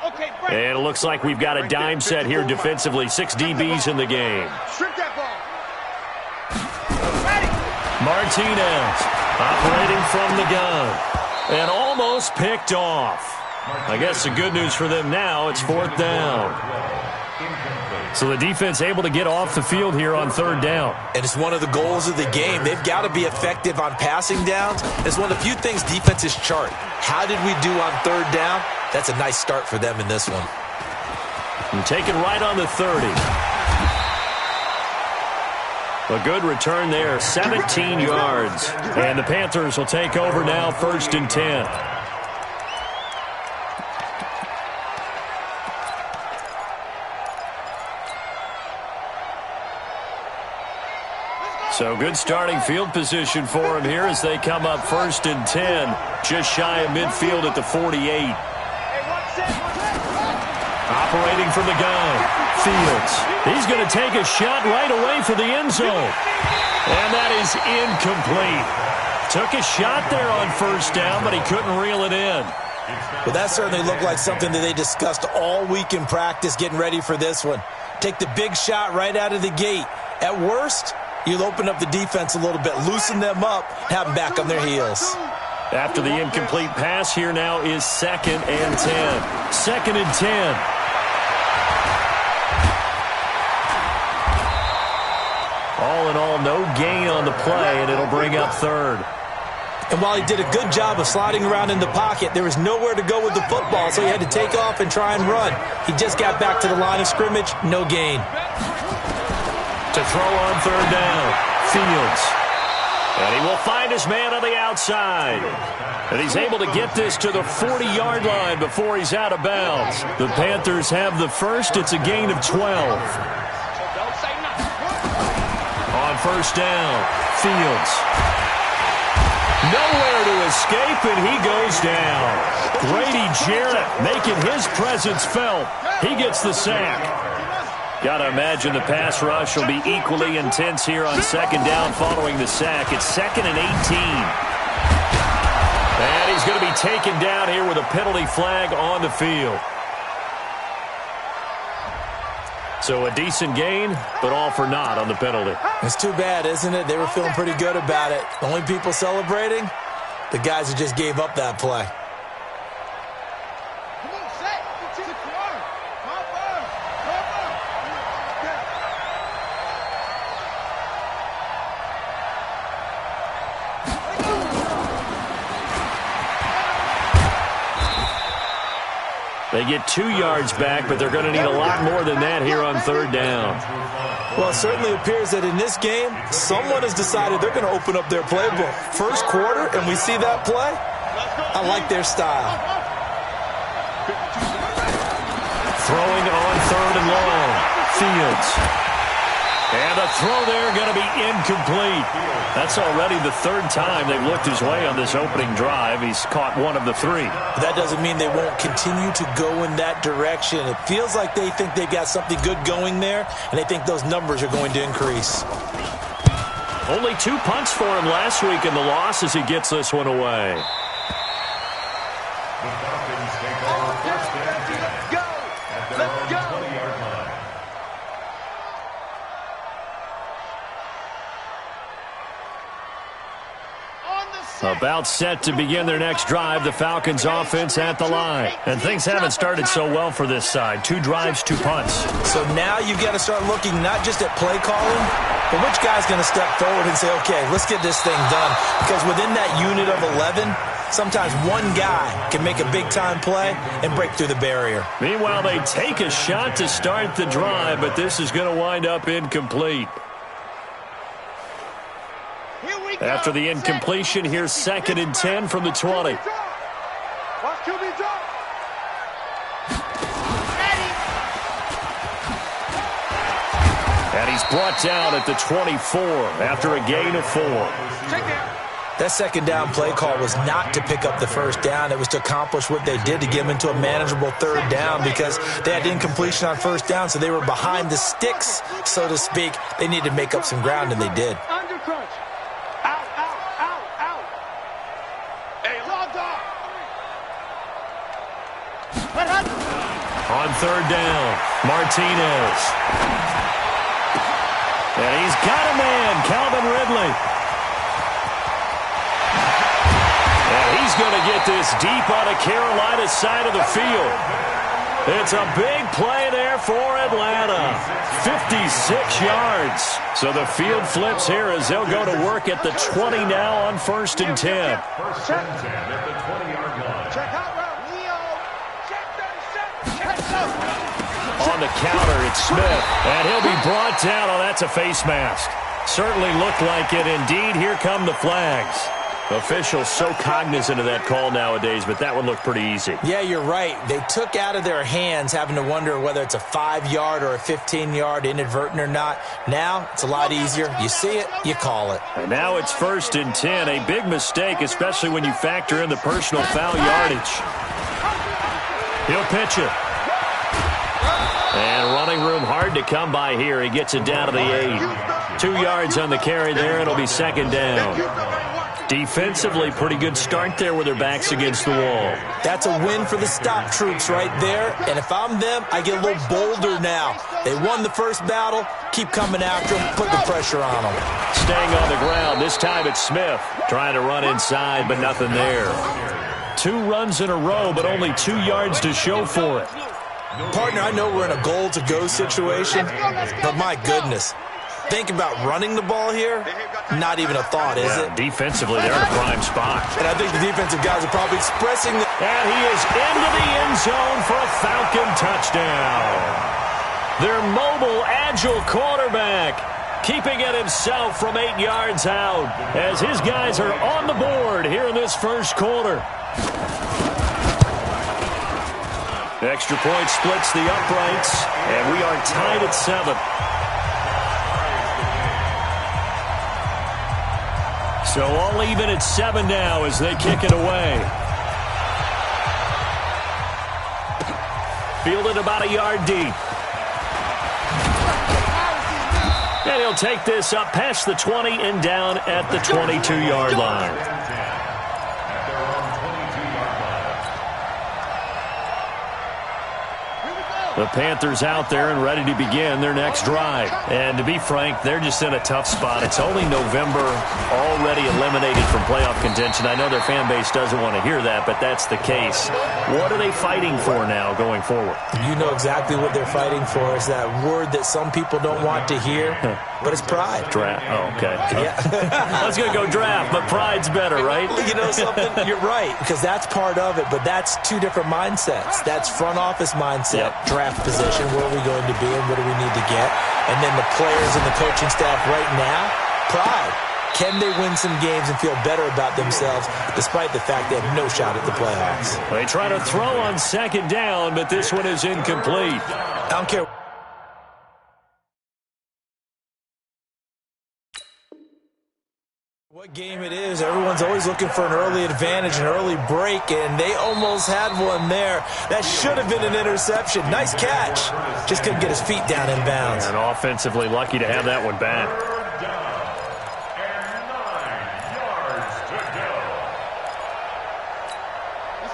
And it looks like we've got a dime set here defensively. 6 DBs in the game. Martinez operating from the gun. And almost picked off. I guess the good news for them now, it's 4th down. So the defense able to get off the field here on 3rd down. And it's one of the goals of the game. They've got to be effective on passing downs. It's one of the few things defenses chart. How did we do on 3rd down? That's a nice start for them in this one. And taken right on the 30. A good return there, 17 yards. And the Panthers will take over now, 1st and 10. So good starting field position for them here as they come up 1st and 10. Just shy of midfield at the 48. Operating from the gun. Fields. He's going to take a shot right away for the end zone. And that is incomplete. Took a shot there on 1st down, but he couldn't reel it in. Well, that certainly looked like something that they discussed all week in practice getting ready for this one. Take the big shot right out of the gate. At worst, you'll open up the defense a little bit, loosen them up, have them back on their heels. After the incomplete pass, here now is 2nd and 10. 2nd and 10. All in all, no gain on the play, and it'll bring up 3rd. And while he did a good job of sliding around in the pocket, there was nowhere to go with the football, so he had to take off and try and run. He just got back to the line of scrimmage, no gain. To throw on 3rd down, Fields. And he will find his man on the outside. And he's able to get this to the 40-yard line before he's out of bounds. The Panthers have the first. It's a gain of 12. On 1st down, Fields. Nowhere to escape, and he goes down. Grady Jarrett making his presence felt. He gets the sack. Got to imagine the pass rush will be equally intense here on 2nd down following the sack. It's 2nd and 18. And he's going to be taken down here with a penalty flag on the field. So a decent gain, but all for naught on the penalty. It's too bad, isn't it? They were feeling pretty good about it. The only people celebrating, the guys who just gave up that play. They get 2 yards back, but they're going to need a lot more than that here on 3rd down. Well, it certainly appears that in this game, someone has decided they're going to open up their playbook. First quarter, and we see that play. I like their style. Throwing on 3rd and long. Fields. And a throw there going to be incomplete. That's already the 3rd time they've looked his way on this opening drive. He's caught 1 of the 3. But that doesn't mean they won't continue to go in that direction. It feels like they think they've got something good going there, and they think those numbers are going to increase. Only 2 punts for him last week in the loss as he gets this one away. About set to begin their next drive, the Falcons offense at the line. And things haven't started so well for this side. 2 drives, 2 punts. So now you've got to start looking not just at play calling, but which guy's going to step forward and say, okay, let's get this thing done. Because within that unit of 11, sometimes one guy can make a big-time play and break through the barrier. Meanwhile, they take a shot to start the drive, but this is going to wind up incomplete. After the incompletion, here's 2nd and 10 from the 20. And he's brought down at the 24 after a gain of 4. That 2nd down play call was not to pick up the 1st down. It was to accomplish what they did to get them into a manageable 3rd down because they had incompletion on 1st down, so they were behind the sticks, so to speak. They needed to make up some ground, and they did. On third down, Martinez. And he's got a man, Calvin Ridley. And he's going to get this deep on the Carolina side of the field. It's a big play there for Atlanta. 56 yards. So the field flips here as they'll go to work at the 20 now on 1st and 10. First and 10 at the 20-yard line. Check out route. Leo. Check those. On the counter, it's Smith. And he'll be brought down. Oh, that's a face mask. Certainly looked like it. Indeed, here come the flags. Officials so cognizant of that call nowadays, but that would look pretty easy. Yeah, you're right. They took out of their hands having to wonder whether it's a 5-yard or a 15-yard, inadvertent or not. Now, it's a lot easier. You see it, you call it. And now it's 1st and 10. A big mistake, especially when you factor in the personal foul yardage. He'll pitch it. And running room hard to come by here. He gets it down to the 8. 2 yards on the carry there. It'll be 2nd down. Defensively, pretty good start there with their backs against the wall. That's a win for the stop troops right there. And if I'm them, I get a little bolder now. They won the first battle. Keep coming after them. Put the pressure on them. Staying on the ground. This time it's Smith. Trying to run inside, but nothing there. 2 runs in a row, but only 2 yards to show for it. Partner, I know we're in a goal-to-go situation, but my goodness. Think about running the ball here. Not even a thought, is it? Defensively, they're in a prime spot. And I think the defensive guys are probably expressing the... And he is into the end zone for a Falcon touchdown. Their mobile, agile quarterback keeping it himself from 8 yards out as his guys are on the board here in this first quarter. The extra point splits the uprights, and we are tied at 7. So all even at 7 now as they kick it away. Fielded about a yard deep. And he'll take this up past the 20 and down at the 22-yard line. The Panthers out there and ready to begin their next drive. And to be frank, they're just in a tough spot. It's only November, already eliminated from playoff contention. I know their fan base doesn't want to hear that, but that's the case. What are they fighting for now going forward? You know exactly what they're fighting for. Is that word that some people don't want to hear, but it's pride. Draft. Oh, okay. Yeah. I was going to go draft, but pride's better, right? You know something? You're right, because that's part of it, but that's 2 different mindsets. That's front office mindset, draft position, where are we going to be and what do we need to get? And then the players and the coaching staff right now, pride. Can they win some games and feel better about themselves despite the fact they have no shot at the playoffs? They try to throw on 2nd down, but this one is incomplete. I don't care what game it is. Everyone's always looking for an early advantage, an early break, and they almost had one there. That should have been an interception. Nice catch. Just couldn't get his feet down in bounds. And offensively lucky to have that one back.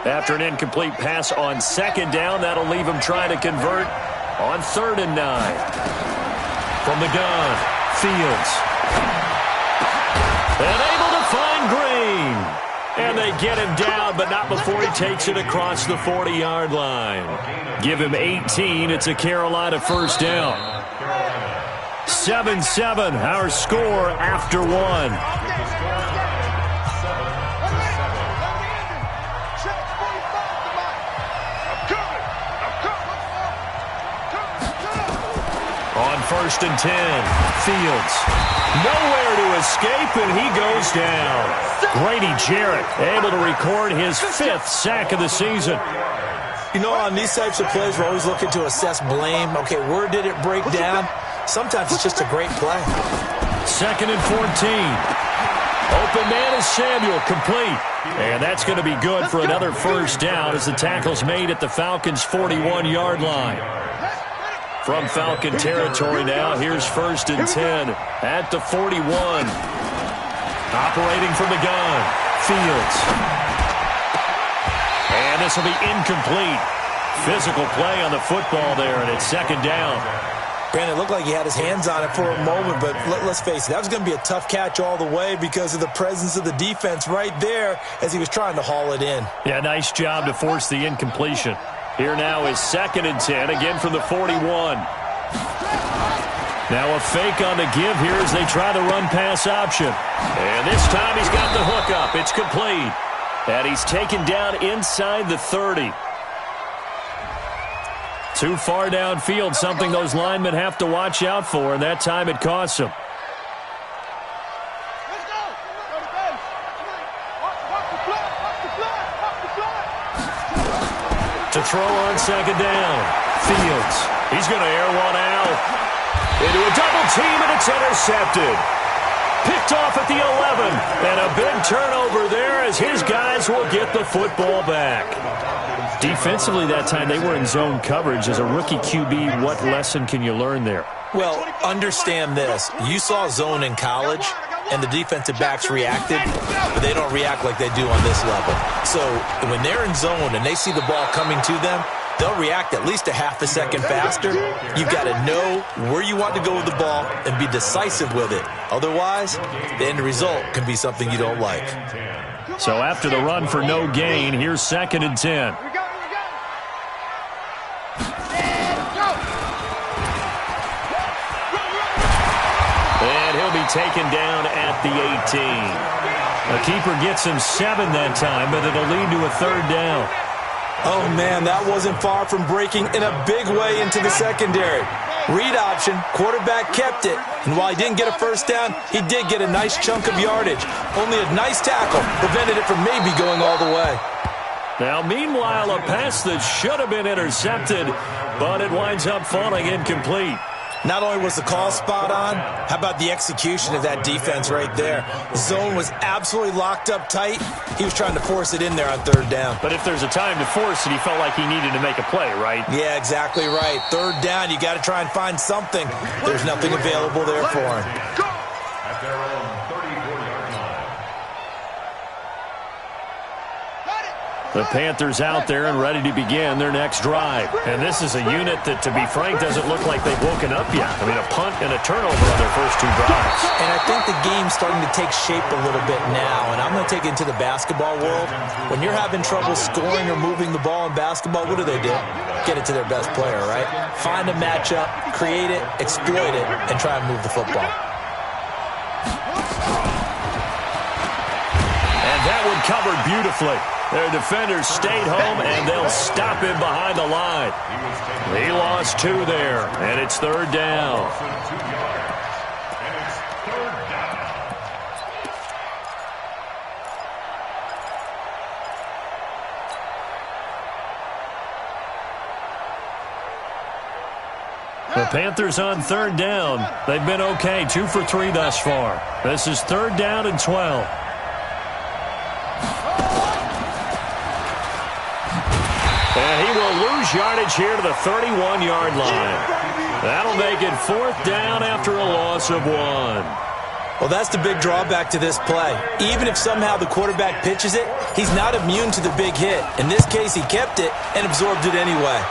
After an incomplete pass on 2nd down, that'll leave him trying to convert on 3rd and 9. From the gun, Fields. And able to find Green. And they get him down, but not before he takes it across the 40-yard line. Give him 18. It's a Carolina first down. 7-7, our score after 1. On 1st and 10, Fields. Nowhere to escape, and he goes down. Grady Jarrett able to record his 5th sack of the season. You know, on these types of plays, we're always looking to assess blame. Okay, where did it break down? Sometimes it's just a great play. 2nd and 14. Open man is Samuel, complete. And that's going to be good for another first down as the tackle's made at the Falcons' 41-yard line. From Falcon territory now, here's 1st and 10 at the 41. Operating from the gun, Fields. And this will be incomplete. physical play on the football there, and it's second down. Brandon, it looked like he had his hands on it for a moment, but let's face it, that was going to be a tough catch all the way because of the presence of the defense right there as he was trying to haul it in. Yeah, nice job to force the incompletion. Here now is 2nd and 10, again from the 41. Now a fake on the give here as they try the run-pass option. And this time he's got the hook up. It's complete. And he's taken down inside the 30. Too far downfield, something those linemen have to watch out for, and that time it costs them. To throw on 2nd down. Fields. He's going to air one out. Into a double team, and it's intercepted. Picked off at the 11. And a big turnover there as his guys will get the football back. Defensively that time, they were in zone coverage. As a rookie QB, what lesson can you learn there? Well, understand this. You saw zone in college, and the defensive backs reacted, but they don't react like they do on this level. So when they're in zone and they see the ball coming to them, they'll react at least a half a second faster. You've got to know where you want to go with the ball and be decisive with it. Otherwise, the end result can be something you don't like. So after the run for no gain, here's 2nd and 10. And he'll be taken down at the 18. The keeper gets him 7 that time, but it'll lead to a 3rd down. Oh, man, that wasn't far from breaking in a big way into the secondary. Read option, quarterback kept it, and while he didn't get a first down, he did get a nice chunk of yardage. Only a nice tackle prevented it from maybe going all the way. Now, meanwhile, a pass that should have been intercepted, but it winds up falling incomplete. Not only was the call spot on, how about the execution of that defense right there? The zone was absolutely locked up tight. He was trying to force it in there on 3rd down. But if there's a time to force it, he felt like he needed to make a play, right? Yeah, exactly right. 3rd down, you got to try and find something. There's nothing available there for him. At their own 34-yard line. The Panthers out there and ready to begin their next drive. And this is a unit that, to be frank, doesn't look like they've woken up yet. I mean, a punt and a turnover on their first 2 drives. And I think the game's starting to take shape a little bit now. And I'm going to take it into the basketball world. When you're having trouble scoring or moving the ball in basketball, what do? Get it to their best player, right? Find a matchup, create it, exploit it, and try and move the football. And that one covered beautifully. Their defenders stayed home, and they'll stop him behind the line. He lost 2 there, and it's 3rd down. The Panthers on 3rd down. They've been okay, 2 for 3 thus far. This is 3rd down and 12. And he will lose yardage here to the 31-yard line. That'll make it 4th down after a loss of 1. Well, that's the big drawback to this play. Even if somehow the quarterback pitches it, he's not immune to the big hit. In this case, he kept it and absorbed it anyway.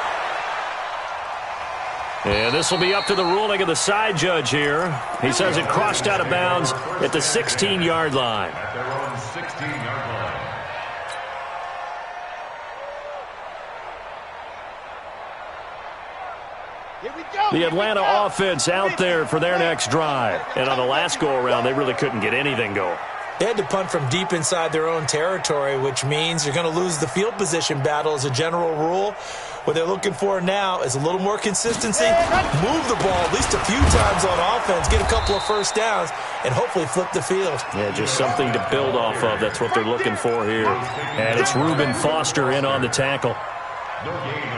And this will be up to the ruling of the side judge here. He says it crossed out of bounds at the 16-yard line. At their own 16-yard line. The Atlanta offense out there for their next drive. And on the last go-around, they really couldn't get anything going. They had to punt from deep inside their own territory, which means you're going to lose the field position battle as a general rule. What they're looking for now is a little more consistency, move the ball at least a few times on offense, get a couple of first downs, and hopefully flip the field. Yeah, just something to build off of. That's what they're looking for here. And it's Reuben Foster in on the tackle.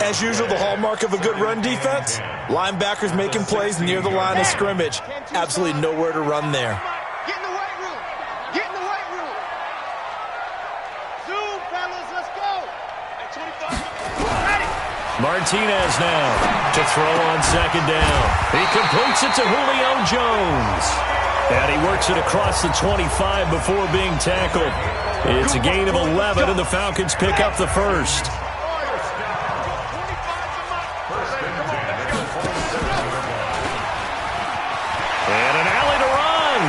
As usual, the hallmark of a good run defense, linebackers making plays near the line of scrimmage. Absolutely nowhere to run there. Get in the weight room. Get in the weight room. Zoom, fellas, let's go. At 25. Ready. Martinez now to throw on 2nd down. He completes it to Julio Jones. And he works it across the 25 before being tackled. It's a gain of 11, and the Falcons pick up the first. And an alley to run.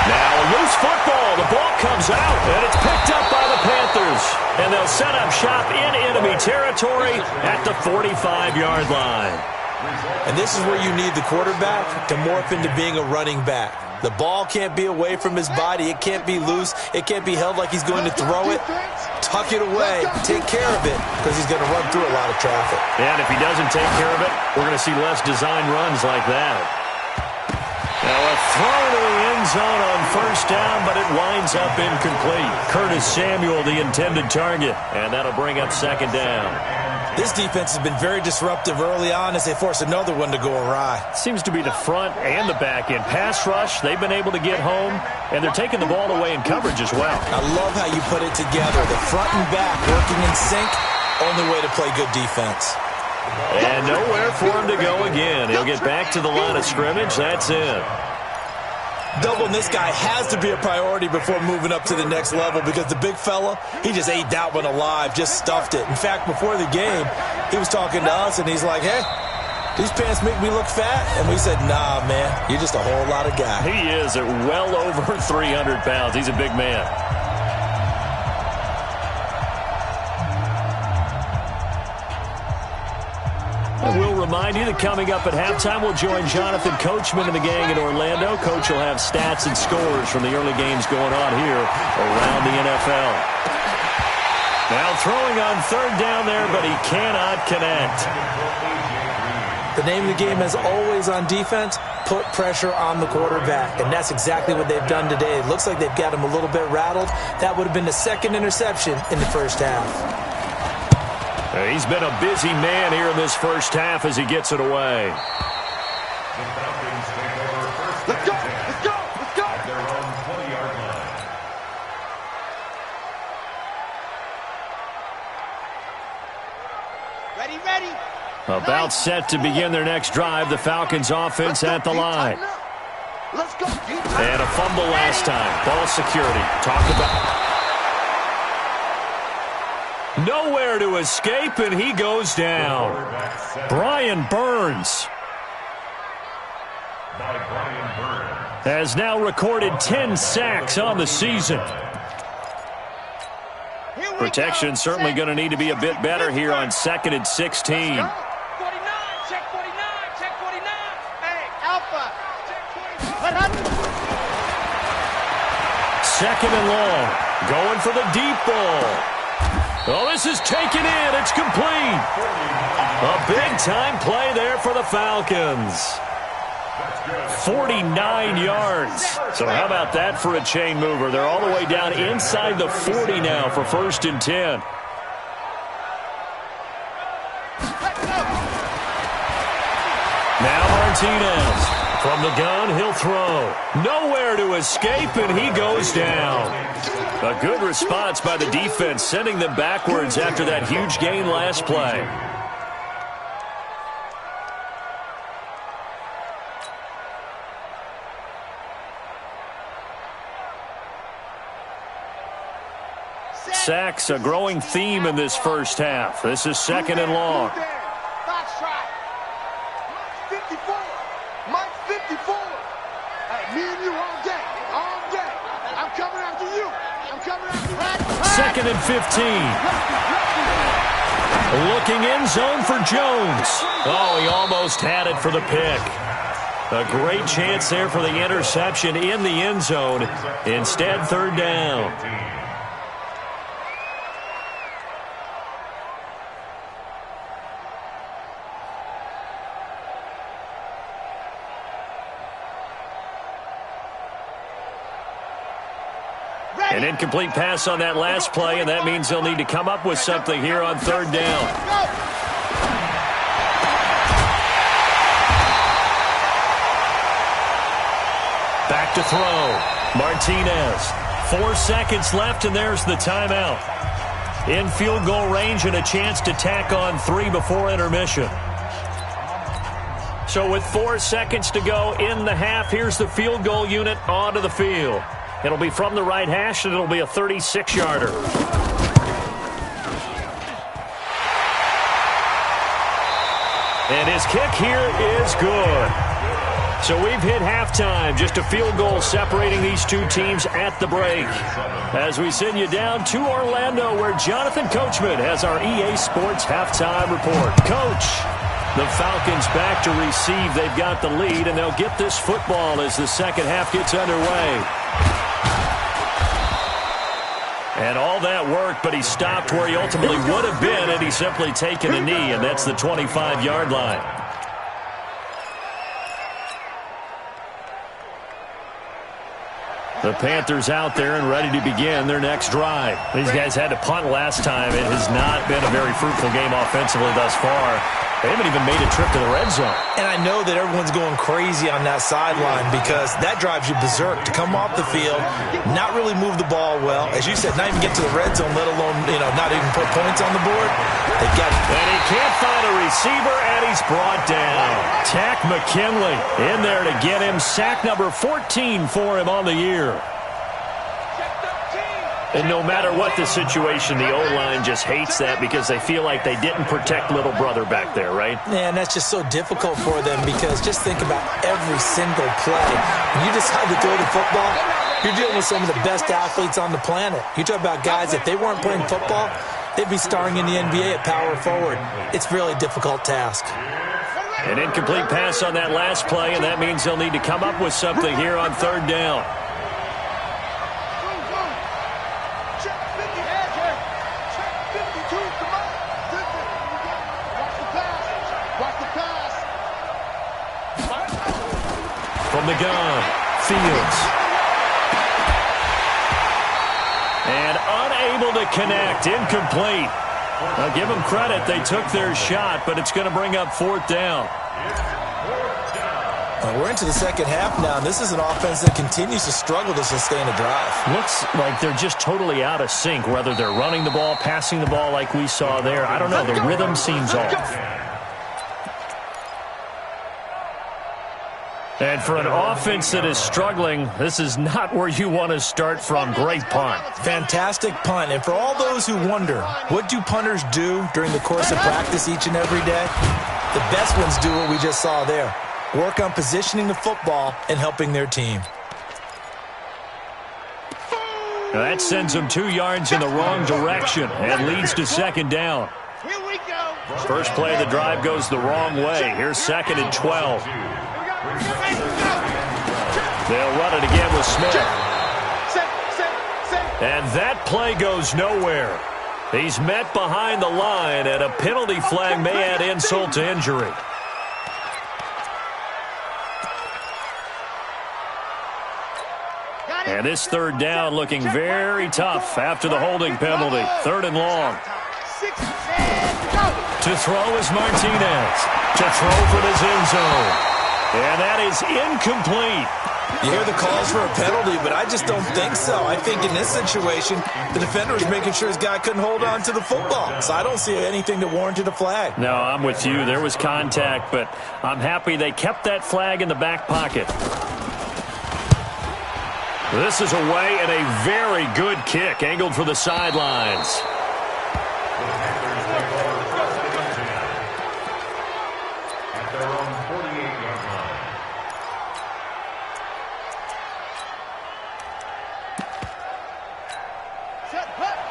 Now a loose football. The ball comes out, and it's picked up by the Panthers. And they'll set up shop in enemy territory at the 45-yard line. And this is where you need the quarterback to morph into being a running back. The ball can't be away from his body. It can't be loose. It can't be held like he's going to throw it. Tuck it away. Take care of it because he's going to run through a lot of traffic. And if he doesn't take care of it, we're going to see less design runs like that. Now a throw to the end zone on first down, but it winds up incomplete. Curtis Samuel, the intended target, and that'll bring up second down. This defense has been very disruptive early on as they force another one to go awry. Seems to be the front and the back end. Pass rush, they've been able to get home, and they're taking the ball away in coverage as well. I love how you put it together. The front and back working in sync, only way to play good defense. And nowhere for him to go again. He'll get back to the line of scrimmage. That's it. Doubling this guy has to be a priority before moving up to the next level because the big fella, he just ate that one alive, just stuffed it. In fact, before the game, he was talking to us, and he's like, hey, these pants make me look fat. And we said, nah, man, you're just a whole lot of guy. He is at well over 300 pounds. He's a big man. We'll remind you that coming up at halftime, we'll join Jonathan Coachman and the gang in Orlando. Coach will have stats and scores from the early games going on here around the NFL. Now throwing on third down there, but he cannot connect. The name of the game is always on defense, put pressure on the quarterback. And that's exactly what they've done today. It looks like they've got him a little bit rattled. That would have been the second interception in the first half. He's been a busy man here in this first half as he gets it away. Let's go! Let's go! Let's go! At their own 20-yard line. Ready, ready! About set to begin their next drive. The Falcons offense at the line. Let's go! And a fumble last time. Ball security. Talk about nowhere to escape, and he goes down. Brian Burns has now recorded 10 sacks on the season. Protection certainly going to need to be a bit better here on 2nd and 16. 49, check 49, check 49. Hey, Alpha, check 49. 2nd and long. Going for the deep ball. Oh, this is taken in. It's complete. A big-time play there for the Falcons. 49 yards. So how about that for a chain mover? They're all the way down inside the 40 now for 1st and 10. Now Martinez. From the gun, he'll throw. Nowhere to escape, and he goes down. A good response by the defense, sending them backwards after that huge gain last play. Sacks, a growing theme in this first half. This is 2nd and long. Box try. Mike 54. Mike 54. Hey, me and you all day. All day. I'm coming after you. I'm coming after you. 2nd and 15. Looking end zone for Jones. Oh, he almost had it for the pick. A great chance there for the interception in the end zone. Instead, 3rd down. An incomplete pass on that last play, and that means they'll need to come up with something here on 3rd down. Back to throw. Martinez. 4 seconds left, and there's the timeout. In field goal range and a chance to tack on 3 before intermission. So with 4 seconds to go in the half, here's the field goal unit onto the field. It'll be from the right hash, and it'll be a 36-yarder. And his kick here is good. So we've hit halftime. Just a field goal separating these two teams at the break. As we send you down to Orlando, where Jonathan Coachman has our EA Sports halftime report. Coach, the Falcons back to receive. They've got the lead, and they'll get this football as the second half gets underway. And all that worked, but he stopped where he ultimately would have been had he simply taken a knee, and that's the 25-yard line. The Panthers out there and ready to begin their next drive. These guys had to punt last time. It has not been a very fruitful game offensively thus far. They haven't even made a trip to the red zone. And I know that everyone's going crazy on that sideline because that drives you berserk to come off the field, not really move the ball well. As you said, not even get to the red zone, let alone, not even put points on the board. They got it. And he can't find a receiver, and he's brought down. Tack McKinley in there to get him. Sack number 14 for him on the year. And no matter what the situation, the O-line just hates that because they feel like they didn't protect little brother back there, right? Man, that's just so difficult for them because just think about every single play. When you decide to throw the football, you're dealing with some of the best athletes on the planet. You talk about guys, if they weren't playing football, they'd be starring in the NBA at power forward. It's a really difficult task. An incomplete pass on that last play, and that means they'll need to come up with something here on third down. From the gun, Fields. And unable to connect, incomplete. I'll give them credit, they took their shot, but it's going to bring up fourth down. We're into the second half now, and this is an offense that continues to struggle to sustain a drive. Looks like they're just totally out of sync, whether they're running the ball, passing the ball like we saw there. I don't know, the rhythm seems off. And for an offense that is struggling, this is not where you want to start from. Great punt. Fantastic punt. And for all those who wonder, what do punters do during the course of practice each and every day? The best ones do what we just saw there. Work on positioning the football and helping their team. Now that sends them 2 yards in the wrong direction and leads to second down. Here we go. First play of the drive goes the wrong way. Here's second and 12. They'll run it again with Smith. And that play goes nowhere. He's met behind the line, and a penalty flag may add insult to injury. And this third down looking very tough after the holding penalty. Third and long. To throw is Martinez. To throw for his end zone. And that is incomplete. You hear the calls for a penalty, but I just don't think so. I think in this situation, the defender was making sure his guy couldn't hold on to the football. So I don't see anything that warranted a flag. No, I'm with you. There was contact, but I'm happy they kept that flag in the back pocket. This is away and a very good kick, angled for the sidelines.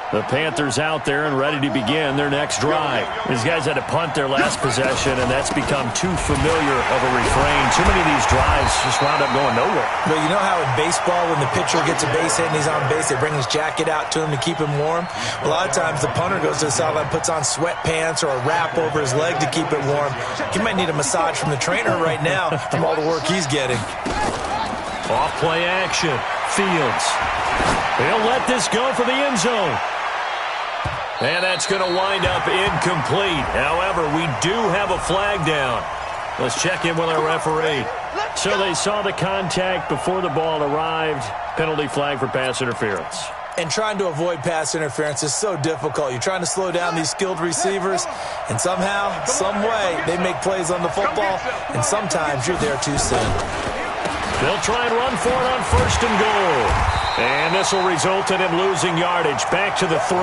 The Panthers out there and ready to begin their next drive. These guys had to punt their last possession, and that's become too familiar of a refrain. Too many of these drives just wound up going nowhere. Well, you know how in baseball, when the pitcher gets a base hit and he's on base, they bring his jacket out to him to keep him warm? A lot of times the punter goes to the sideline, puts on sweatpants or a wrap over his leg to keep it warm. He might need a massage from the trainer right now from all the work he's getting. Off play action. Fields. He'll let this go for the end zone. And that's going to wind up incomplete. However, we do have a flag down. Let's check in with our referee. So they saw the contact before the ball arrived. Penalty flag for pass interference. And trying to avoid pass interference is so difficult. You're trying to slow down these skilled receivers, and somehow, some way, they make plays on the football, and sometimes you're there too soon. They'll try and run for it on first and goal. And this will result in him losing yardage. Back to the 3.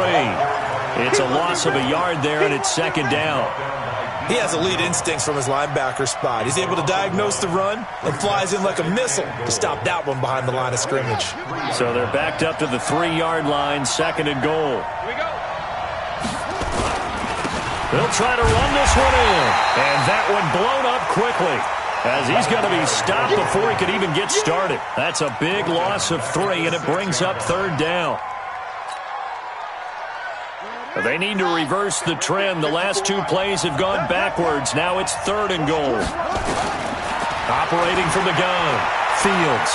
It's a loss of a yard there, and it's second down. He has elite instincts from his linebacker spot. He's able to diagnose the run and flies in like a missile to stop that one behind the line of scrimmage. So they're backed up to the 3-yard line, 2nd and goal. Here we go. They'll try to run this one in. And that one blown up quickly, as he's going to be stopped before he could even get started. That's a big loss of 3, and it brings up 3rd down. They need to reverse the trend. The last 2 plays have gone backwards. Now it's 3rd and goal. Operating from the gun, Fields.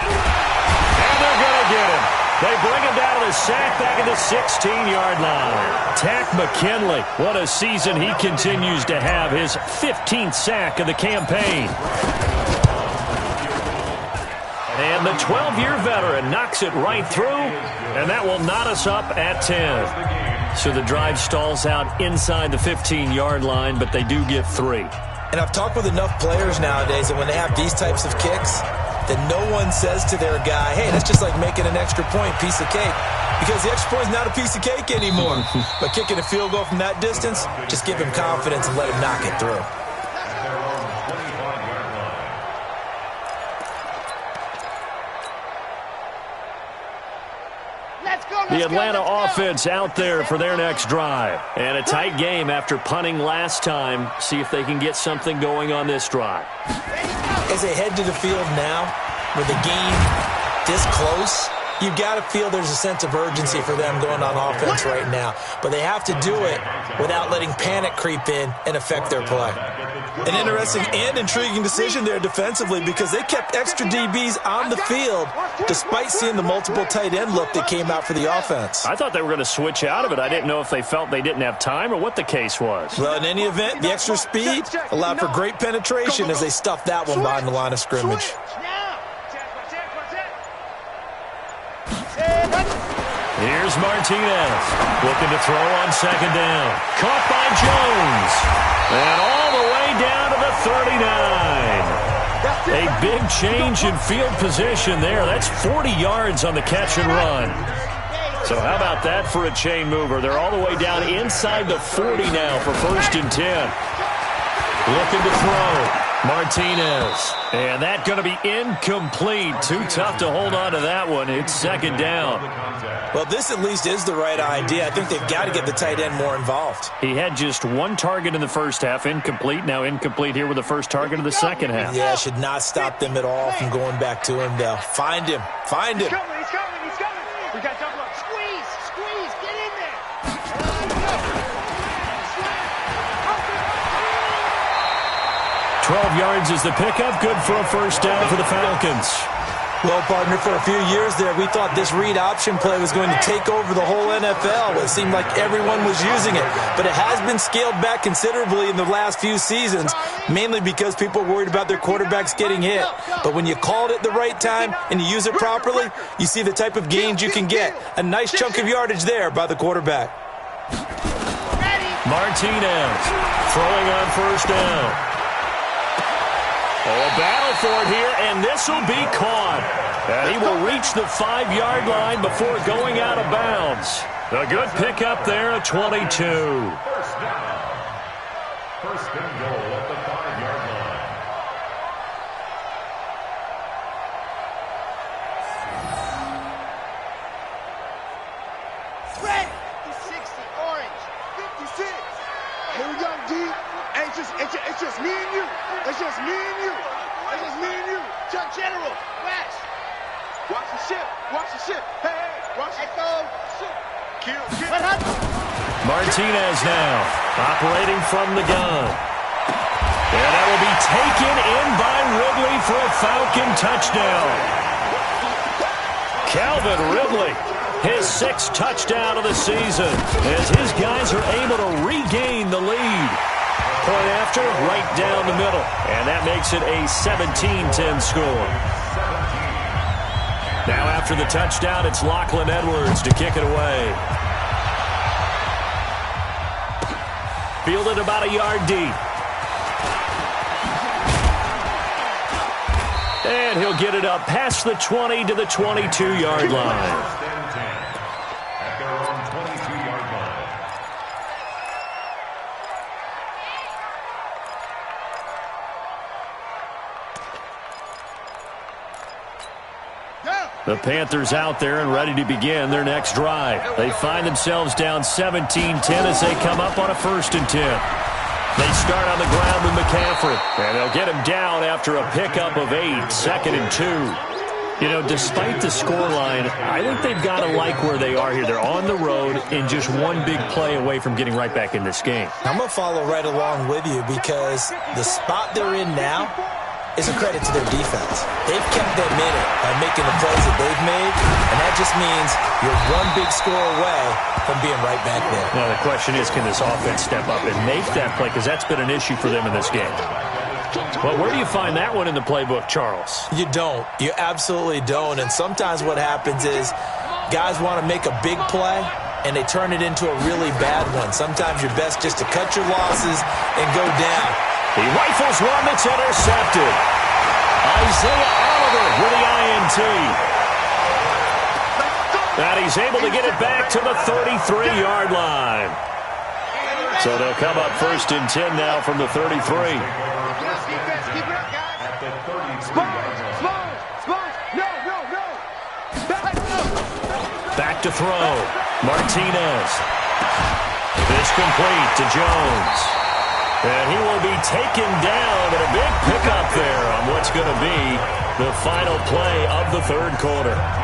And they're going to get him. They bring him down to the sack back at the 16-yard line. Tack McKinley, what a season he continues to have. His 15th sack of the campaign. And the 12-year veteran knocks it right through, and that will knot us up at 10. So the drive stalls out inside the 15-yard line, but they do get 3. And I've talked with enough players nowadays that when they have these types of kicks, that no one says to their guy, hey, that's just like making an extra point, piece of cake. Because the extra point is not a piece of cake anymore. But kicking a field goal from that distance, just give him confidence and let him knock it through. The Atlanta offense out there for their next drive. And a tight game after punting last time. See if they can get something going on this drive. As they head to the field now, with the game this close, you've got to feel there's a sense of urgency for them going on offense right now. But they have to do it without letting panic creep in and affect their play. An interesting and intriguing decision there defensively, because they kept extra DBs on the field despite seeing the multiple tight end look that came out for the offense. I thought they were going to switch out of it. I didn't know if they felt they didn't have time or what the case was. Well, in any event, the extra speed allowed for great penetration as they stuffed that one behind the line of scrimmage. Here's Martinez looking to throw on 2nd down. Caught by Jones. And all the way down to the 39. A big change in field position there. That's 40 yards on the catch and run. So how about that for a chain mover? They're all the way down inside the 40 now for 1st and 10. Looking to throw. Martinez. And that's going to be incomplete. Too tough to hold on to that one. It's 2nd down. Well, this at least is the right idea. I think they've got to get the tight end more involved. He had just 1 target in the first half. Incomplete. Now incomplete here with the first target of the second half. Yeah, it should not stop them at all from going back to him, though. Find him. Find him. He's coming. We got to double up. Squeeze. Get in there. 12 yards is the pickup. Good for a 1st down for the Falcons. Well, partner, for a few years there, we thought this read option play was going to take over the whole NFL. It seemed like everyone was using it. But it has been scaled back considerably in the last few seasons, mainly because people are worried about their quarterbacks getting hit. But when you called it the right time and you use it properly, you see the type of gains you can get. A nice chunk of yardage there by the quarterback. Martinez throwing on 1st down. Oh, a battle for it here, and this will be caught. And he will reach the 5-yard line before going out of bounds. A good pickup there at 22. 1st down. 1st and goal at the 5-yard line. Red. 60, orange. 56. Here we go, D. It's just me and you. It's just me and you. It's just me and you. Chuck General. West. Watch the ship. Hey. Watch it. Echo. Kill. Martinez now operating from the gun. And that will be taken in by Ridley for a Falcon touchdown. Calvin Ridley, his 6th touchdown of the season, as his guys are able to regain the lead. Point after, right down the middle. And that makes it a 17-10 score. Now after the touchdown, it's Lachlan Edwards to kick it away. Fielded about a yard deep. And he'll get it up past the 20 to the 22-yard line. The Panthers out there and ready to begin their next drive. They find themselves down 17-10 as they come up on a 1st and 10. They start on the ground with McCaffrey, and they'll get him down after a pickup of 8, 2nd and 2. You know, despite the scoreline, I think they've got to like where they are here. They're on the road and just one big play away from getting right back in this game. I'm going to follow right along with you because the spot they're in now is a credit to their defense. They've kept them in it by making the plays that they've made, and that just means you're one big score away from being right back there. Now, the question is, can this offense step up and make that play? Because that's been an issue for them in this game. Well, where do you find that one in the playbook, Charles? You don't. You absolutely don't. And sometimes what happens is guys want to make a big play, and they turn it into a really bad one. Sometimes you're best just to cut your losses and go down. He rifles one that's intercepted. Isaiah Oliver with the INT. And he's able to get it back to the 33-yard line. So they'll come up 1st and 10 now from the 33. Back to throw. Martinez. It's complete to Jones. And he will be taken down, and a big pickup there on what's going to be the final play of the 3rd quarter.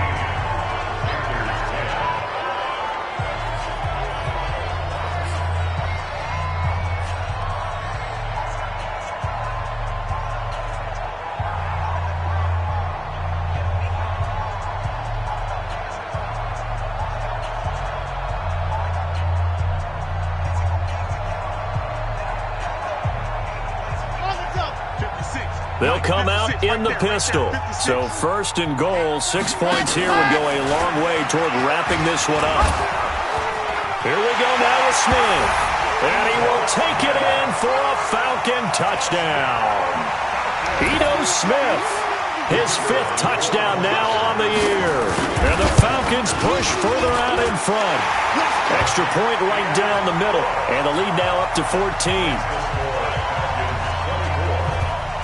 They'll come out in the pistol. So 1st and goal, 6 points here would go a long way toward wrapping this one up. Here we go now with Smith. And he will take it in for a Falcon touchdown. Ito Smith, his 5th touchdown now on the year. And the Falcons push further out in front. Extra point right down the middle. And the lead now up to 14.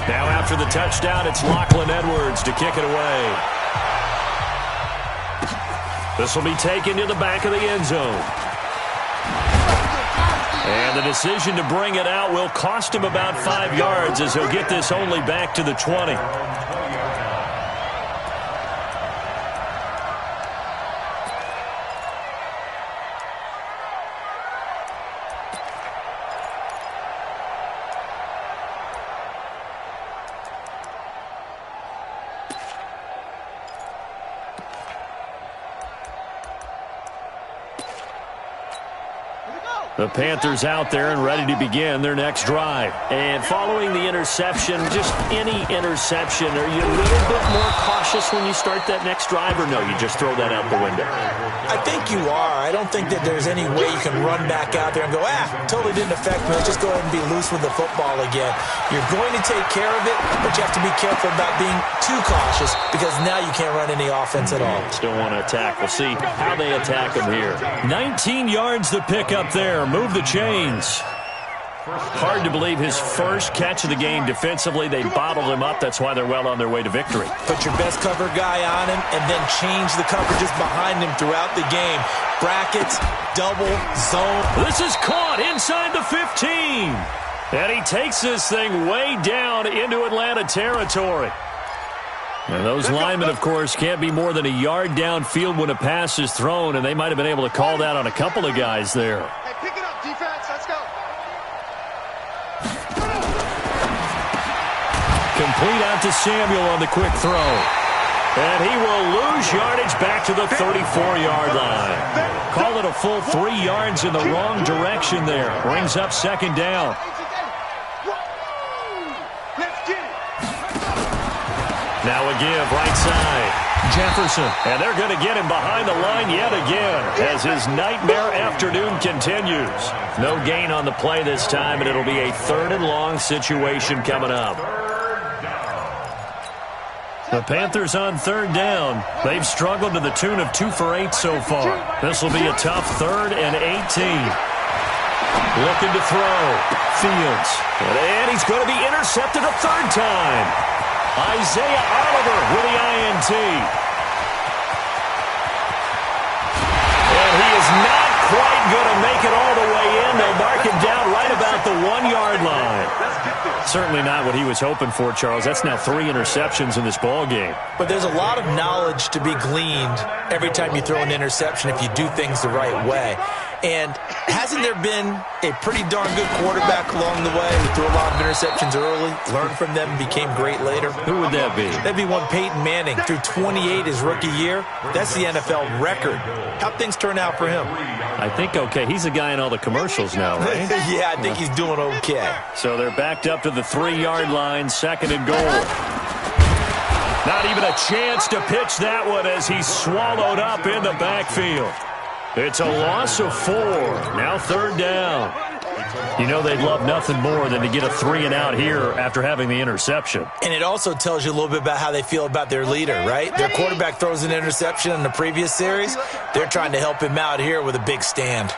Now after the touchdown, it's Lachlan Edwards to kick it away. This will be taken to the back of the end zone. And the decision to bring it out will cost him about 5 yards as he'll get this only back to the 20. The Panthers out there and ready to begin their next drive. And following the interception, just any interception, are you a little bit more cautious when you start that next drive, or no, you just throw that out the window? I think you are. I don't think that there's any way you can run back out there and go, totally didn't affect me. Let's just go ahead and be loose with the football again. You're going to take care of it, but you have to be careful about being too cautious because now you can't run any offense at all. Still want to attack. We'll see how they attack them here. 19 yards to pick up there. Move the chains. Hard to believe his first catch of the game defensively. They bottled him up. That's why they're well on their way to victory. Put your best cover guy on him and then change the coverages behind him throughout the game. Brackets, double, zone. This is caught inside the 15. And he takes this thing way down into Atlanta territory. And those linemen, of course, can't be more than a yard downfield when a pass is thrown, and they might have been able to call that on a couple of guys there. Hey, pick it up, defense. Let's go. Complete out to Samuel on the quick throw. And he will lose yardage back to the 34-yard line. Call it a full 3 yards in the wrong direction there. Brings up 2nd down. Now a give right side. Jefferson. And they're going to get him behind the line yet again as his nightmare afternoon continues. No gain on the play this time, and it'll be a 3rd and long situation coming up. The Panthers on 3rd down. They've struggled to the tune of 2 for 8 so far. This will be a tough 3rd and 18. Looking to throw. Fields. And he's going to be intercepted a 3rd time. Isaiah Oliver with the INT. is not quite going to make it all the way in. They'll mark him down right about the 1-yard line. Certainly not what he was hoping for, Charles. That's now 3 interceptions in this ball game. But there's a lot of knowledge to be gleaned every time you throw an interception if you do things the right way. And hasn't there been a pretty darn good quarterback along the way who threw a lot of interceptions early, learned from them, became great later? Who would that be? That'd be one Peyton Manning. Threw 28 his rookie year. That's the NFL record. How'd things turn out for him? I think okay. He's a guy in all the commercials now, right? Yeah, I think he's doing okay. So they're backed up to the 3-yard line, 2nd and goal. Not even a chance to pitch that one as he's swallowed up in the backfield. It's a loss of 4. Now 3rd down. You know they'd love nothing more than to get a 3-and-out here after having the interception. And it also tells you a little bit about how they feel about their leader, right? Their quarterback throws an interception in the previous series. They're trying to help him out here with a big stand.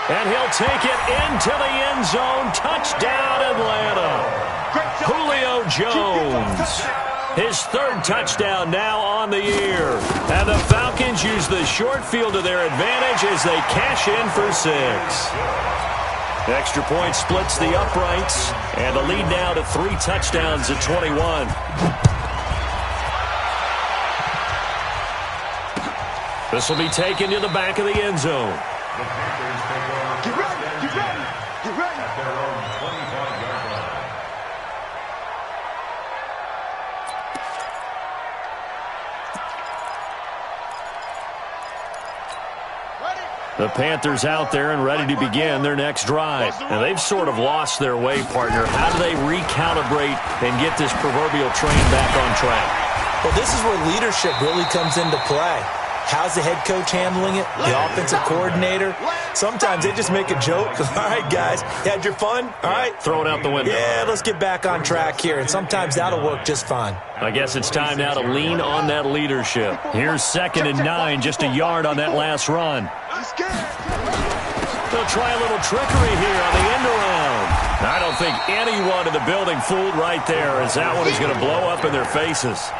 And he'll take it into the end zone. Touchdown, Atlanta. Julio Jones. His 3rd touchdown now on the year. And the Falcons use the short field to their advantage as they cash in for 6. The extra point splits the uprights. And the lead now to 3 touchdowns at 21. This will be taken to the back of the end zone. Get ready, get ready, get ready. At their own 25-yard line. The Panthers out there and ready to begin their next drive. And they've sort of lost their way, partner. How do they recalibrate and get this proverbial train back on track? Well, this is where leadership really comes into play. How's the head coach handling it? The offensive coordinator? Sometimes they just make a joke. All right, guys, you had your fun? All right. Throw it out the window. Yeah, let's get back on track here. And sometimes that'll work just fine. I guess it's time now to lean on that leadership. Here's 2nd and 9, just a yard on that last run. They'll try a little trickery here on the end around. I don't think anyone in the building fooled right there, as that one is going to blow up in their faces.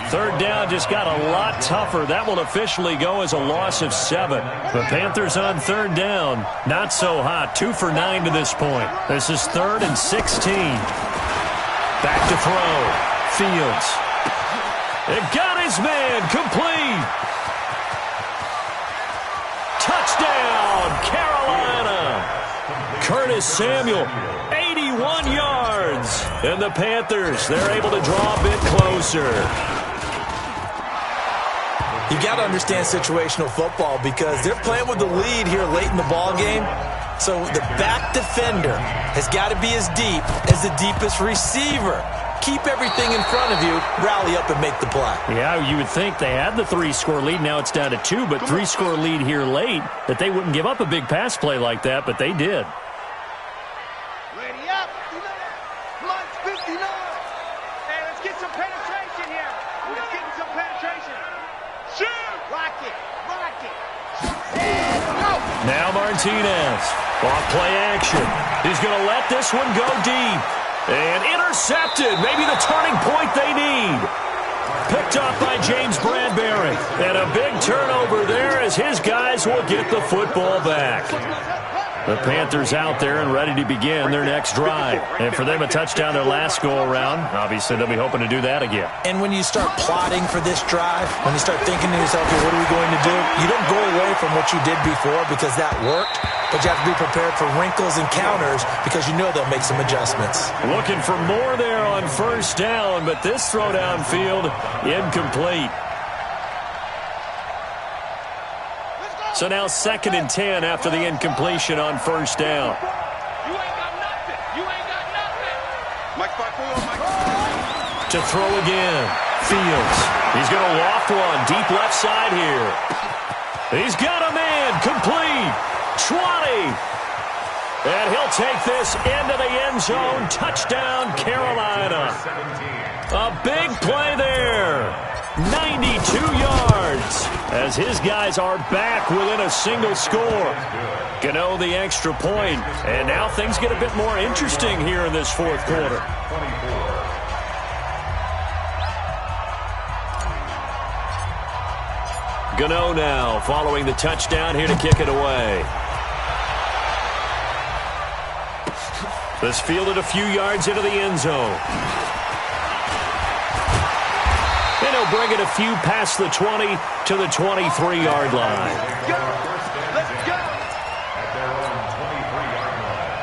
3rd down just got a lot tougher. That will officially go as a loss of 7. The Panthers on 3rd down. Not so hot. 2 for 9 to this point. This is 3rd and 16. Back to throw. Fields. It got his man. Complete. Touchdown, Carolina. Curtis Samuel, 81 yards. And the Panthers, they're able to draw a bit closer. You got to understand situational football because they're playing with the lead here late in the ball game. So the back defender has got to be as deep as the deepest receiver. Keep everything in front of you, rally up and make the play. Yeah, you would think they had the 3-score lead. Now it's down to 2, but 3-score lead here late, that they wouldn't give up a big pass play like that, but they did. Ready up. Come on, 59. Hey, let's get some penetration here. Let's get some penetration. Shoot. Rock it. Rock it. And go. Now Martinez. Off play action. He's going to let this one go deep. And intercepted. Maybe the turning point they need. Picked up by James Bradbury. And a big turnover there as his guys will get the football back. The Panthers out there and ready to begin their next drive. And for them, a touchdown their last go-around. Obviously, they'll be hoping to do that again. And when you start plotting for this drive, when you start thinking to yourself, okay, what are we going to do? You don't go away from what you did before because that worked, but you have to be prepared for wrinkles and counters because you know they'll make some adjustments. Looking for more there on 1st down, but this throw downfield incomplete. So now 2nd and 10 after the incompletion on 1st down. You ain't got nothing. You ain't got nothing. Mike 5-4, Mike. To throw again. Fields. He's going to loft one deep left side here. He's got a man. Complete. 20. And he'll take this into the end zone. Touchdown, Carolina. A big play there. 92 yards as his guys are back within a single score. Gano the extra point, and now things get a bit more interesting here in this 4th quarter. Gano now following the touchdown here to kick it away. This fielded a few yards into the end zone. And he'll bring it a few past the 20 to the 23-yard line. Let's go. Let's go. At their own 23-yard line.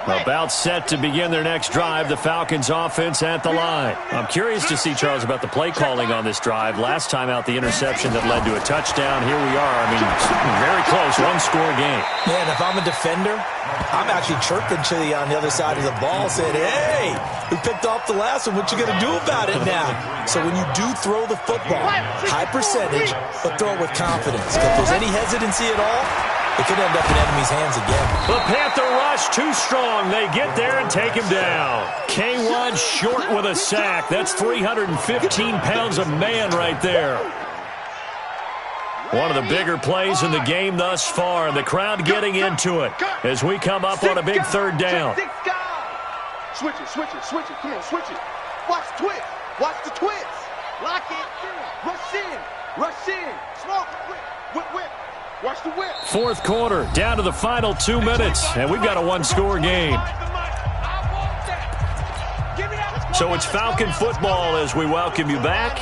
About set to begin their next drive, the Falcons offense at the line. I'm curious to see, Charles, about the play calling on this drive. Last time out, the interception that led to a touchdown. Here we are. I mean, very close, one-score game. Man, if I'm a defender, I'm actually chirping to you on the other side of the ball, saying, hey, we picked off the last one. What you going to do about it now? So when you do throw the football, high percentage, but throw it with confidence. If there's any hesitancy at all, it could end up in enemy's hands again. The Panther rush too strong. They get there and take him down. K1 short with a sack. That's 315 pounds of man right there. One of the bigger plays in the game thus far. The crowd getting into it as we come up on a big third down. Switch it, switch it, switch it. Come on, switch it. Watch the twist. Watch the twist. Lock it. Rush in. Rush in. Smoke. Whip. Whip, whip. Watch the whip. Fourth quarter, down to the final 2 minutes, and we've got a one-score game. So it's Falcon football as we welcome you back.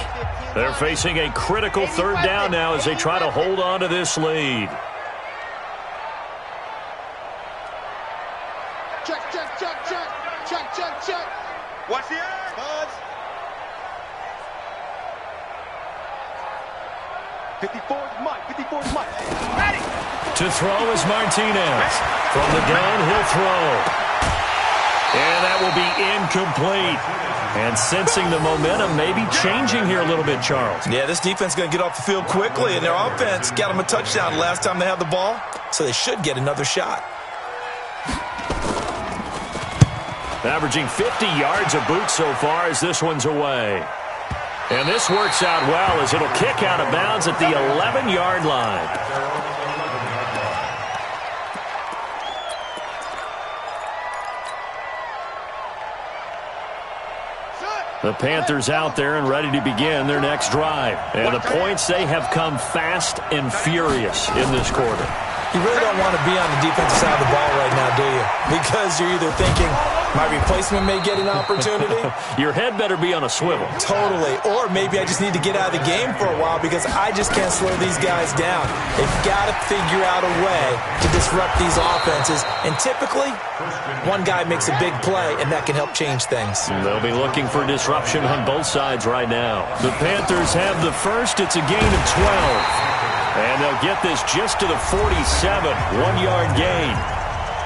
They're facing a critical third down now as they try to hold on to this lead. Check, check, check, check. Check, check, check. Watch the eye. Buds. 54 is Mike. 54 is Mike. Ready. To throw is Martinez. From the gun, he'll throw. And that will be incomplete. And sensing the momentum maybe changing here a little bit, Charles. Yeah, this defense is going to get off the field quickly, and their offense got them a touchdown last time they had the ball, so they should get another shot. Averaging 50 yards a boot so far as this one's away. And this works out well as it'll kick out of bounds at the 11-yard line. The Panthers out there and ready to begin their next drive. And the points, they have come fast and furious in this quarter. You really don't want to be on the defensive side of the ball right now, do you? Because you're either thinking, my replacement may get an opportunity. Your head better be on a swivel. Totally. Or maybe I just need to get out of the game for a while because I just can't slow these guys down. They've got to figure out a way to disrupt these offenses. And typically, one guy makes a big play, and that can help change things. They'll be looking for disruption on both sides right now. The Panthers have the first. It's a gain of 12. And they'll get this just to the 47, 1-yard gain.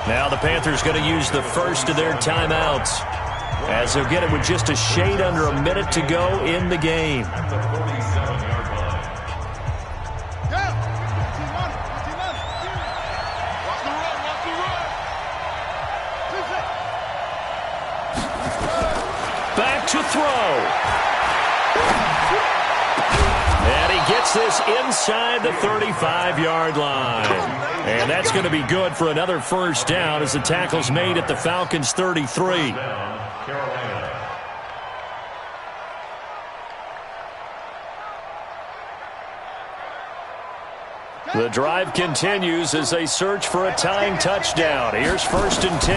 Now the Panthers going to use the first of their timeouts as they'll get it with just a shade under a minute to go in the game. Back to throw. And he gets this inside the 35-yard line. And that's going to be good for another first down as the tackle's made at the Falcons' 33. The drive continues as they search for a tying touchdown. Here's 1st and 10.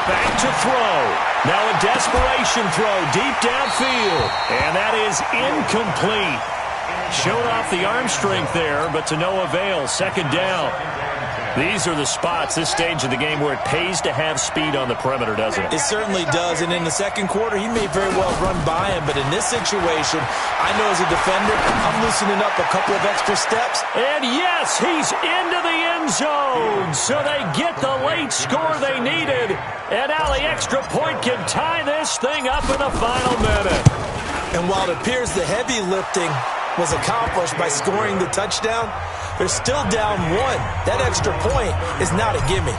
Back to throw. Now a desperation throw deep downfield. And that is incomplete. Showed off the arm strength there, but to no avail. 2nd down. These are the spots, this stage of the game, where it pays to have speed on the perimeter, doesn't it? It certainly does. And in the second quarter, he may very well run by him. But in this situation, I know as a defender, I'm loosening up a couple of extra steps. And yes, he's into the end zone. So they get the late score they needed. And now the extra point can tie this thing up in the final minute. And while it appears the heavy lifting was accomplished by scoring the touchdown, they're still down 1. That extra point is not a gimme.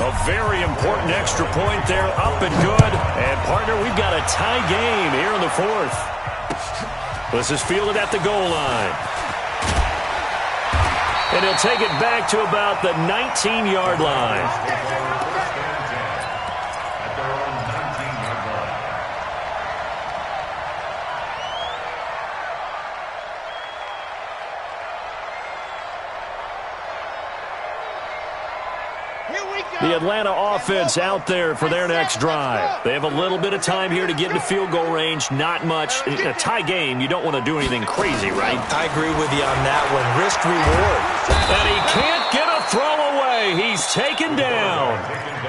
A very important extra point there, up and good. And, partner, we've got a tie game here in the 4th. This is fielded at the goal line. And he'll take it back to about the 19-yard line. At their own 19-yard line. The Atlanta offense out there for their next drive. They have a little bit of time here to get into field goal range. Not much. In a tie game, you don't want to do anything crazy, right? I agree with you on that one. Risk reward. And he can't get a throw away. He's taken down.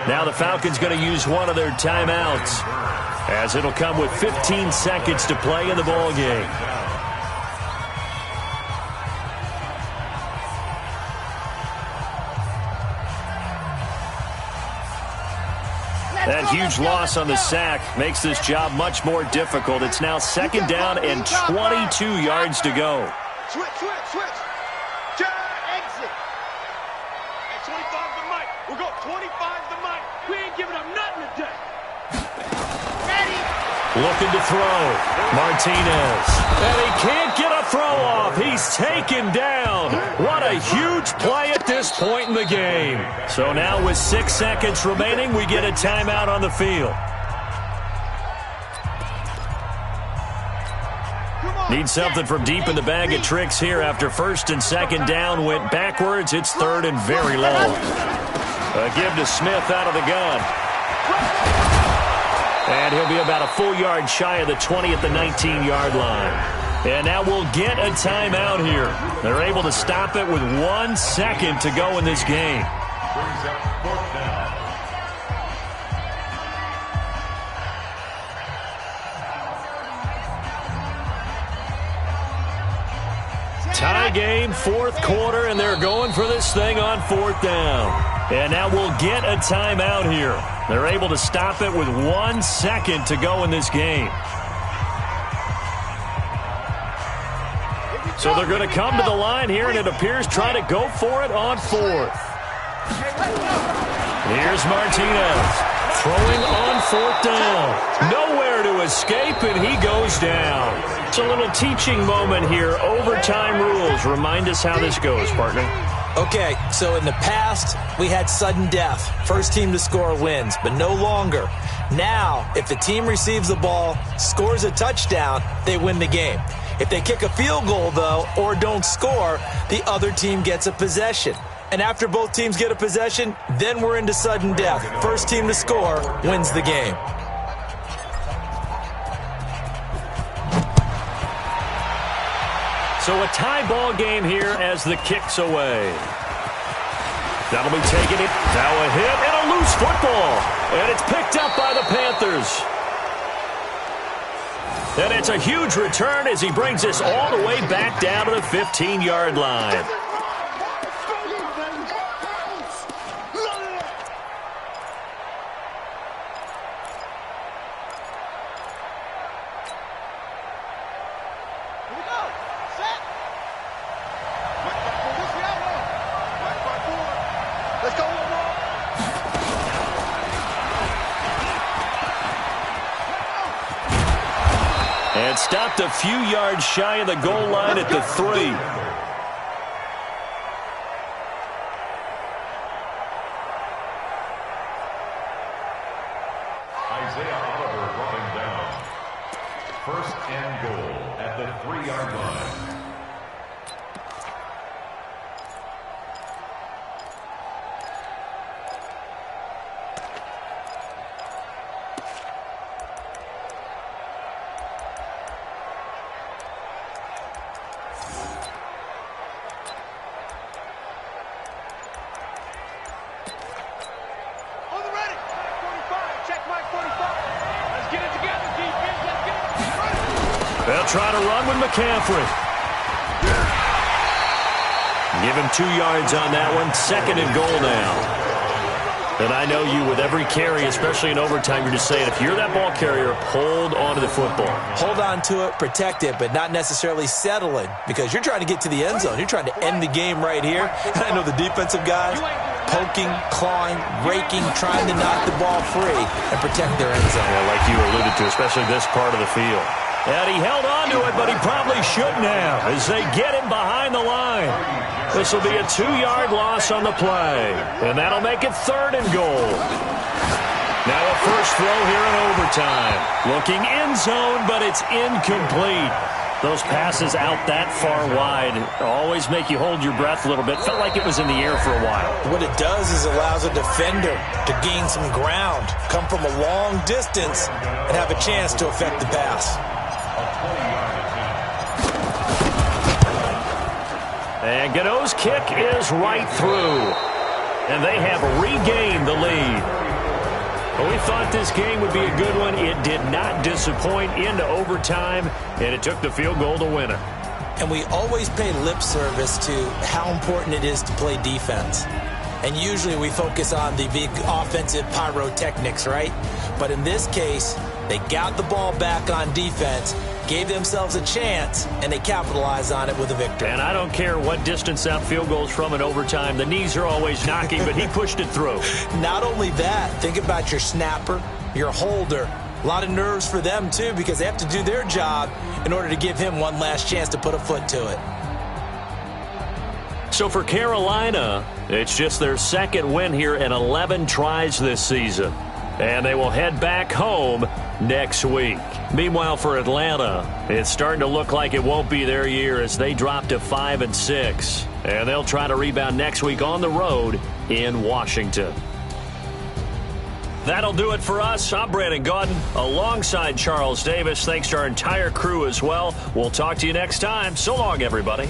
Now the Falcons going to use one of their timeouts, as it'll come with 15 seconds to play in the ball game. That huge loss on the sack makes this job much more difficult. It's now second down and 22 yards to go. Switch. Turn, exit. At 25 the mic. We'll go 25 the mic. We ain't giving up nothing today. Ready. Looking to throw. Martinez. And he can't get a throw off. He's taken down. What a huge play at this point in the game. So now with 6 seconds remaining, we get a timeout on the field. Need something from deep in the bag of tricks here after first and second down went backwards. It's third and very long. A give to Smith out of the gun. And he'll be about a full yard shy of the 20 at the 19-yard line. And now we'll get a timeout here. They're able to stop it with 1 second to go in this game. Brings up fourth down. Tie game, fourth quarter, and they're going for this thing on fourth down. And now we'll get a timeout here. They're able to stop it with 1 second to go in this game. So they're going to come to the line here, and it appears trying to go for it on fourth. Here's Martinez throwing on fourth down. Nowhere to escape, and he goes down. It's a little teaching moment here. Overtime rules. Remind us how this goes, partner. Okay, so in the past, we had sudden death. First team to score wins, but no longer. Now, if the team receives the ball, scores a touchdown, they win the game. If they kick a field goal, though, or don't score, the other team gets a possession. And after both teams get a possession, then we're into sudden death. First team to score wins the game. So a tie ball game here as the kick's away. That'll be taking it. Now a hit and a loose football. And it's picked up by the Panthers. And it's a huge return as he brings us all the way back down to the 15-yard line. And stopped a few yards shy of the goal line at the 3. Isaiah Oliver brought him down. First and goal at the 3-yard line. They'll try to run with McCaffrey. Give him 2 yards on that one. Second and goal now. And I know you, with every carry, especially in overtime, you're just saying, if you're that ball carrier, hold on to the football. Hold on to it, protect it, but not necessarily settle it, because you're trying to get to the end zone. You're trying to end the game right here. And I know the defensive guys poking, clawing, raking, trying to knock the ball free and protect their end zone. Yeah, like you alluded to, especially this part of the field. And he held on to it, but he probably shouldn't have, as they get him behind the line. This will be a 2-yard loss on the play, and that'll make it 3rd and goal. Now a first throw here in overtime. Looking end zone, but it's incomplete. Those passes out that far wide always make you hold your breath a little bit. Felt like it was in the air for a while. What it does is allows a defender to gain some ground, come from a long distance, and have a chance to affect the pass. And Godot's kick is right through. And they have regained the lead. But we thought this game would be a good one. It did not disappoint into overtime, and it took the field goal to win it. And we always pay lip service to how important it is to play defense. And usually we focus on the big offensive pyrotechnics, right? But in this case, they got the ball back on defense, gave themselves a chance, and they capitalized on it with a victory. And I don't care what distance that field goes from in overtime. The knees are always knocking, but he pushed it through. Not only that, think about your snapper, your holder. A lot of nerves for them, too, because they have to do their job in order to give him one last chance to put a foot to it. So for Carolina, it's just their 2nd win here in 11 tries this season. And they will head back home next week. Meanwhile, for Atlanta, it's starting to look like it won't be their year as they drop to 5-6. And they'll try to rebound next week on the road in Washington. That'll do it for us. I'm Brandon Gaudin alongside Charles Davis. Thanks to our entire crew as well. We'll talk to you next time. So long, everybody.